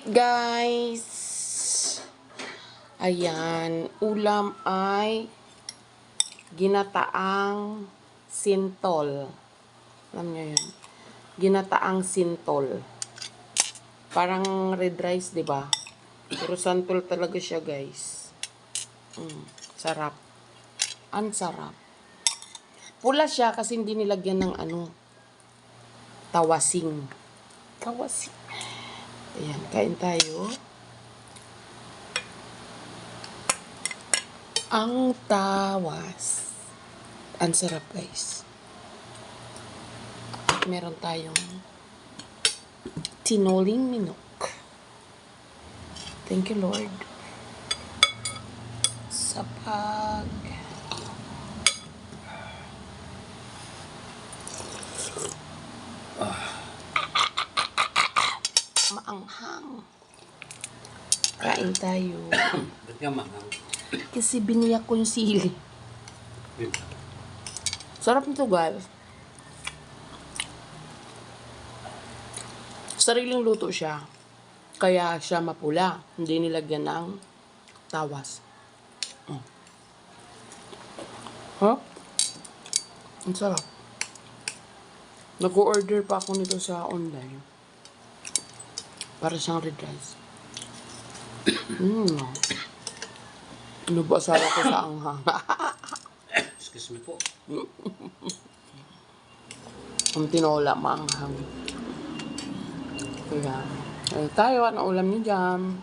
Guys, ayan, ulam ay ginataang sintol. Alam niyo yun? Ginataang sintol. Parang red rice, di ba? Pero santol talaga siya, guys. Sarap. Ang sarap. Pula siya kasi hindi nilagyan ng tawasing. Tawasing. Ayan, kain tayo. Ang tawas. Ang sarap, guys. Meron tayong tinoling minok. Thank you, Lord. Sa maanghang. Kain tayo. Ba't ka maanghang? Kasi biniyak ko yung sili. Sarap nito, guys. Sariling luto siya. Kaya siya mapula. Hindi nilagyan ng tawas. Huh? Ang sarap. Nag-order pa ako nito sa online. Para siyang red rice. Nabasara ko sa anghang. Excuse me po. Ang tinola, maanghang. Kaya, tayo, ano ulam niyo dyan?